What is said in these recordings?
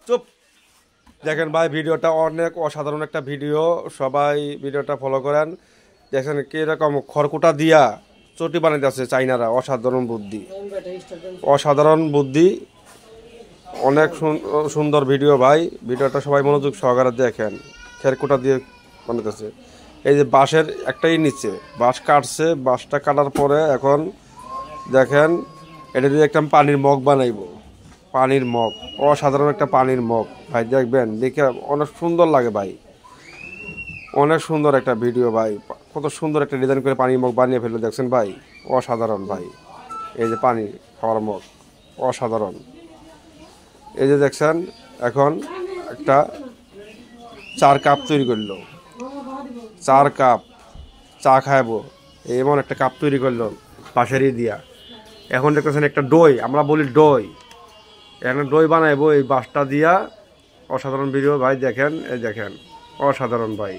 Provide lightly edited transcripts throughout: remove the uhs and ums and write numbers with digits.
চুপ। দেখেন ভাই ভিডিওটা অনেক অসাধারণ একটা ভিডিও, সবাই ভিডিওটা ফলো করেন। দেখেন কিরকম খড়কুটা দিয়া চটি বানাইতে আছে চাইনারা, অসাধারণ বুদ্ধি, অসাধারণ বুদ্ধি, অনেক সুন্দর ভিডিও ভাই। ভিডিওটা সবাই মনোযোগ সহকারে দেখেন। খেরকুটা দিয়ে বানাইতেছে। এই যে বাঁশের একটাই নিচে বাঁশ কাটছে, বাঁশটা কাটার পরে এখন দেখেন এটা দিয়ে একটা পানির মগ বানাইবো, পানির মগ, অসাধারণ একটা পানির মগ ভাই। দেখবেন দেখে অনেক সুন্দর লাগে ভাই, অনেক সুন্দর একটা ভিডিও ভাই। কত সুন্দর একটা ডিজাইন করে পানির মগ বানিয়ে ফেললো দেখছেন ভাই, অসাধারণ ভাই। এই যে পানি খাওয়ার মগ, অসাধারণ। এই যে দেখছেন এখন একটা 4 কাপ তৈরি করলো, 4 কাপ চা খাইবো এমন একটা কাপ তৈরি করলো বাঁশেরই দিয়া। এখন দেখতেছেন একটা দই, আমরা বলি দই, এখন দই বানাইবো এই বাঁশটা দিয়া। অসাধারণ ভিডিও ভাই, দেখেন এই দেখেন, অসাধারণ ভাই,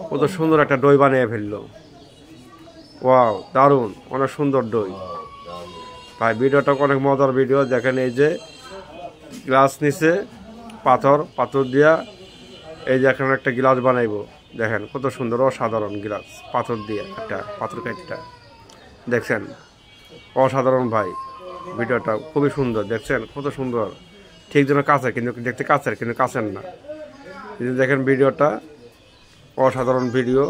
কত সুন্দর একটা দই বানিয়ে ফেললো। ওয়াও, দারুণ, অনেক সুন্দর দই ভাই। ভিডিওটা অনেক মজার ভিডিও। দেখেন এই যে গ্লাস নিচে পাথর দিয়া এই যে এখন একটা গ্লাস বানাইবো। দেখেন কত সুন্দর, অসাধারণ গ্লাস, পাথর দিয়ে একটা পাথর কাটটা দেখছেন, অসাধারণ ভাই। ভিডিওটা খুবই সুন্দর, দেখছেন কত সুন্দর, ঠিক যেন কাছের, কিন্তু দেখতে কাছের, কিন্তু কাছের না। কিন্তু দেখেন ভিডিওটা অসাধারণ ভিডিও।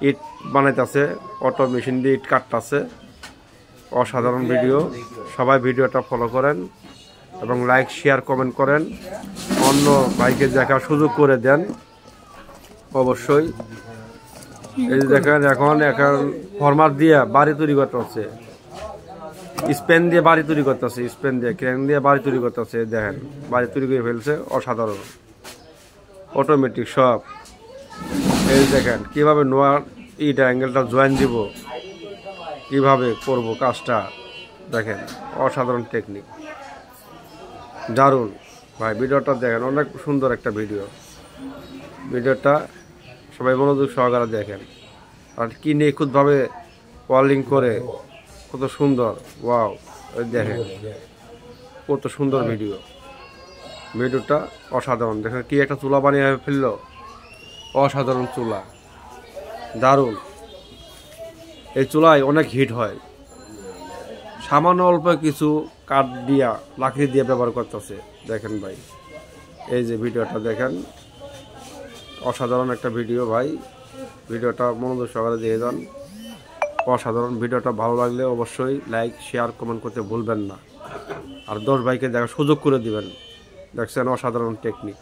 ইট বানাইতেছে, অটো মেশিন দিয়ে ইট কাটতেছে, অসাধারণ ভিডিও। সবাই ভিডিওটা ফলো করেন এবং লাইক শেয়ার কমেন্ট করেন, অন্য ভাইকে দেখার সুযোগ করে দেন অবশ্যই। এই যে দেখেন এখন ফরমার দিয়ে বাড়ি তৈরি করতে হচ্ছে, স্পেন দিয়ে বাড়ি তৈরি করতেছে, স্পেন দিয়ে ক্রেন দিয়ে বাড়ি তৈরি করতেছে। দেখেন বাড়ি তৈরি করে ফেলছে, অসাধারণ, অটোমেটিক সব। এই দেখেন কিভাবে নোয়া ইট অ্যাঙ্গেলটা জয়েন দিব, কিভাবে করব কাজটা, দেখেন অসাধারণ টেকনিক, দারুণ ভাই। ভিডিওটা দেখেন, অনেক সুন্দর একটা ভিডিও। ভিডিওটা সবাই মনোযোগ সহকারে দেখেন, আর কি নিখুঁতভাবে ওয়ার্লিং করে, কত সুন্দর, ওয়াও। ওই দেখেন কত সুন্দর ভিডিও, ভিডিওটা অসাধারণ। দেখেন কি একটা চুলা বানিয়ে ফেললো, অসাধারণ চুলা, দারুণ। এই চুলায় অনেক হিট হয়, সামান্য অল্প কিছু কাঠ দিয়া লাকড়ি দিয়ে ব্যবহার করতেছে। দেখেন ভাই এই যে ভিডিওটা দেখেন, অসাধারণ একটা ভিডিও ভাই। ভিডিওটা মনোযোগ সহকারে দিয়ে যান, অসাধারণ। ভিডিওটা ভালো লাগলে অবশ্যই লাইক শেয়ার কমেন্ট করতে ভুলবেন না, আর 10 ভাইকে দেখার সুযোগ করে দিবেন। দেখছেন অসাধারণ টেকনিক।